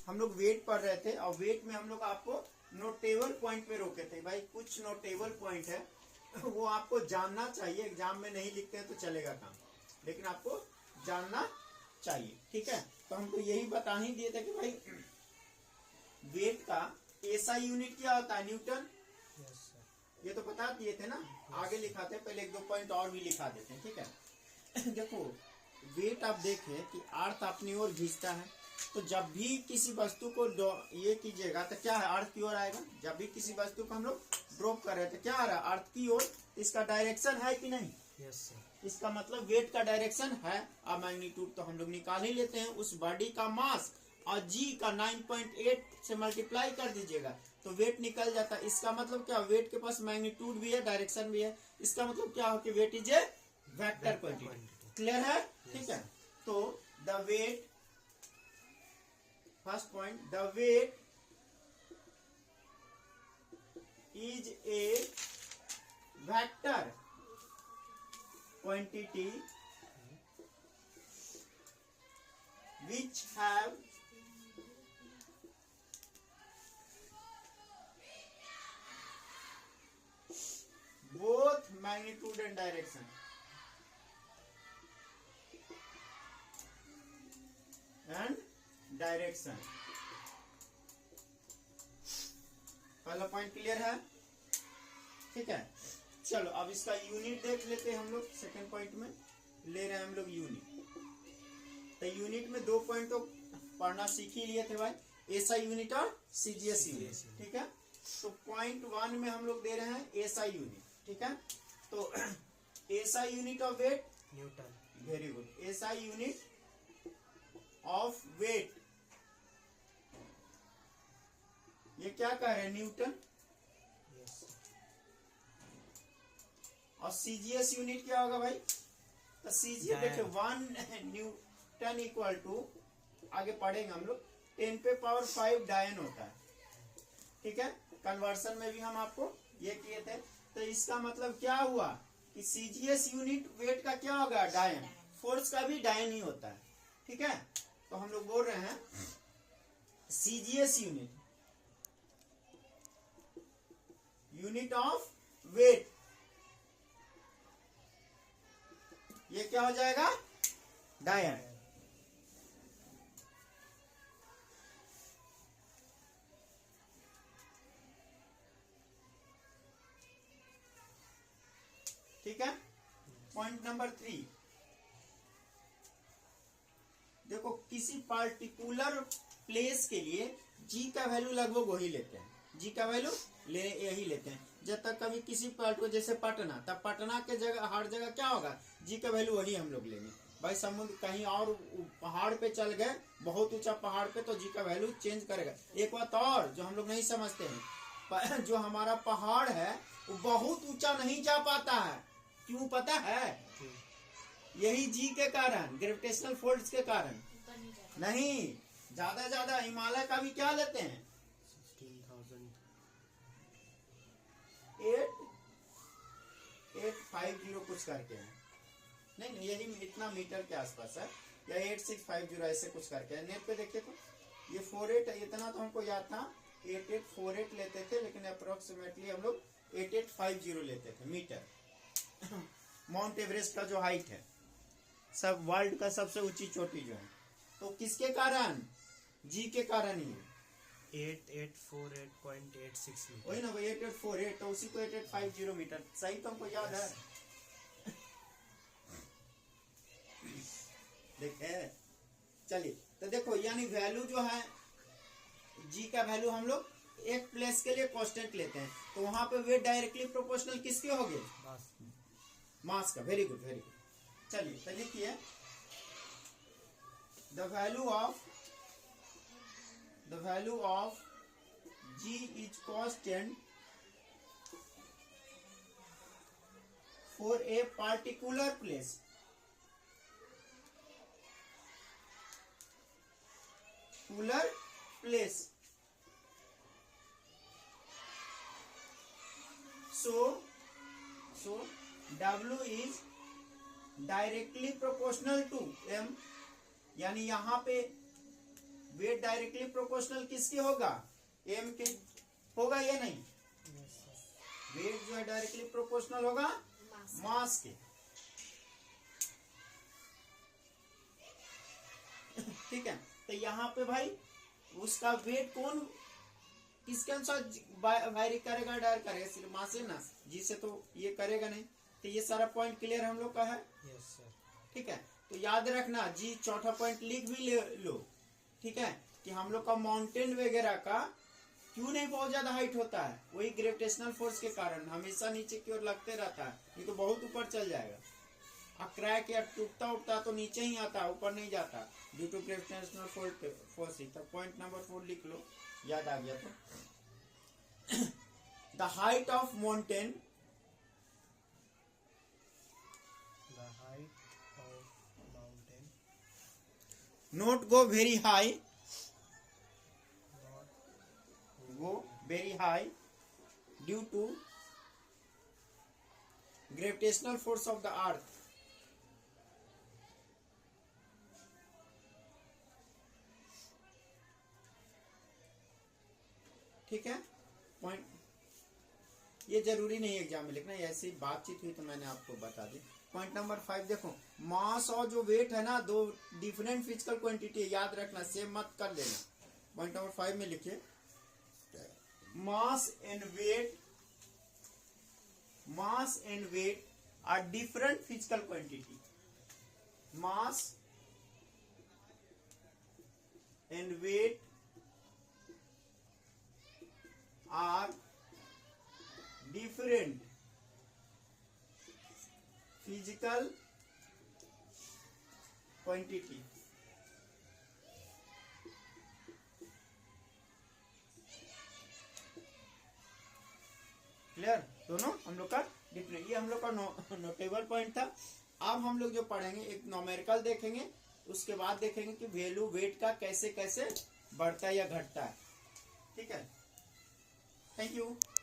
हम लोग वेट पढ़ रहे थे और वेट में हम लोग आपको नोटेबल पॉइंट पे रोके थे भाई। कुछ नोटेबल पॉइंट है वो आपको जानना चाहिए, एग्जाम में नहीं लिखते हैं तो चलेगा काम, लेकिन आपको जानना चाहिए, ठीक है। तो हमको यही बता ही दिए थे कि भाई वेट का एसआई यूनिट क्या होता है, न्यूटन। ये तो बता दिए थे ना, आगे लिखाते हैं, पहले 1-2 पॉइंट और भी लिखा देते हैं, ठीक है। देखो वेट आप देखें कि अर्थ अपनी ओर खींचता है, तो जब भी किसी वस्तु को ये कीजिएगा तो क्या है, अर्थ की ओर आएगा। जब भी किसी वस्तु को हम लोग ड्रॉप कर रहे थे क्या आ रहा है, अर्थ की ओर। इसका डायरेक्शन है कि नहीं? Yes sir. इसका मतलब वेट का डायरेक्शन है। अब मैग्नीट्यूड तो हम लोग निकाल ही लेते हैं, उस बॉडी का मास और जी का 9.8 से मल्टीप्लाई कर दीजिएगा तो वेट निकल जाता है। इसका मतलब क्या, वेट के पास मैग्नीट्यूड भी है, डायरेक्शन भी है। इसका मतलब क्या हो कि weight is a vector quantity. Clear है? ठीक है। तो the weight, first point, the weight is a vector quantity which have both magnitude and direction. पहला पॉइंट क्लियर है? ठीक है। चलो अब इसका यूनिट देख लेते हैं हम लोग। सेकंड पॉइंट में ले रहे हैं हम लोग यूनिट। तो यूनिट में 2 पॉइंट तो पढ़ना सीख ही लिए थे भाई, एसआई यूनिट और सीजीएस यूनिट, ठीक है। तो पॉइंट 1 में हम लोग दे रहे हैं एसआई यूनिट, ठीक है। तो SI unit of weight newton. Very good. SI unit of weight, ये क्या कह रहे हैं, न्यूटन। और सीजीएस यूनिट क्या होगा भाई? तो सीजीएस देखिए 1 न्यूटन इक्वल टू, आगे पढ़ेंगे हम लोग, 10⁵ डायन होता है, ठीक है। कन्वर्सन में भी हम आपको ये किए थे। तो इसका मतलब क्या हुआ कि सीजीएस यूनिट वेट का क्या होगा, डायन। फोर्स का भी डायन ही होता है, ठीक है। तो हम लोग बोल रहे हैं CGS unit, unit of weight, ये क्या हो जाएगा, डायन। ठीक है। पॉइंट नंबर 3, देखो किसी पार्टिकुलर प्लेस के लिए जी का वैल्यू लगभग वही लेते हैं, जी का वैल्यू यही लेते हैं। जब तक कभी किसी पार्ट को, जैसे पटना, तब पटना के जगह हर जगह क्या होगा, जी का वैल्यू वही हम लोग लेंगे। भाई समुद्र कहीं और पहाड़ पे चल गए, बहुत ऊंचा पहाड़ पे, तो जी का वैल्यू चेंज करेगा। एक बात और जो हम लोग नहीं समझते हैं, जो हमारा पहाड़ है वो बहुत ऊंचा नहीं जा पाता है, क्यों पता है? यही जी के कारण, ग्रेविटेशनल फोर्स के कारण। नहीं, ज्यादा हिमालय का भी क्या लेते हैं, 850 कुछ करके है, नहीं यही इतना मीटर के आसपास है, या 8650 ऐसे कुछ करके है। नेट पे देखिए तो ये 48 है, इतना तो हमको याद था 8848 लेते थे, लेकिन अप्रोक्सीमेटली हम लोग 8850 लेते थे मीटर। माउंट एवरेस्ट का जो हाइट है, सब वर्ल्ड का सबसे ऊंची चोटी जो है, तो किसके कारण, जी के कारण ही है। 8848.86 मीटर, वही ना भाई 8848, तो उसी को 8850 मीटर, सही तो हमको याद है। देखे, चलिए तो देखो, यानी वैल्यू जो है जी का वैल्यू हम लोग एक प्लेस के लिए कांस्टेंट लेते हैं, तो वहां पे वेट डायरेक्टली प्रोपोर्शनल किसके हो गए, मास का। Very good very good. चलिए तो लिखिए, the value of G is constant for a particular place. So W is directly proportional to M, यानी यहाँ पे वेट डायरेक्टली प्रोपोर्शनल किसके होगा, एम के होगा या नहीं। Yes sir. वेट जो है डायरेक्टली प्रोपोर्शनल होगा मास के। ठीक है, तो यहाँ पे भाई उसका वेट कौन किसके अनुसार वायरी करेगा, डायर करेगा, सिर्फ मास है ना, जिससे तो ये करेगा नहीं। तो ये सारा पॉइंट क्लियर हम लोग का है। Yes sir. ठीक है, तो याद रखना जी, चौथा पॉइंट लिख भी लो। ठीक है, कि हम लोग का माउंटेन वगैरह का क्यों नहीं बहुत ज्यादा हाइट होता है, वही ग्रेविटेशनल फोर्स के कारण हमेशा नीचे की ओर लगते रहता है, ये तो बहुत ऊपर चल जाएगा। क्रैक या टूटता उठता तो नीचे ही आता है, ऊपर नहीं जाता, ड्यू टू ग्रेविटेशनल फोर्स ही। तो पॉइंट नंबर 4 लिख लो, याद आ गया तो। The height of mountain, the height of mountain not go very high, not go very high due to gravitational force of the earth। ठीक है, पॉइंट ये जरूरी नहीं एग्जाम में लिखना, ऐसी बातचीत हुई तो मैंने आपको बता दी। पॉइंट नंबर 5 देखो, मास और जो वेट है ना, दो डिफरेंट फिजिकल क्वांटिटी है, याद रखना, सेम मत कर लेना। पॉइंट नंबर 5 में लिखिए, mass and weight are different physical quantity। mass and weight are different physical quantity। Clear, दोनों हम लोग का डिफरेंट, ये हम लोग का नोटेबल पॉइंट था। अब हम लोग जो पढ़ेंगे एक न्यूमेरिकल देखेंगे, उसके बाद देखेंगे कि वैल्यू वेट का कैसे कैसे बढ़ता है या घटता है। ठीक है, थैंक यू।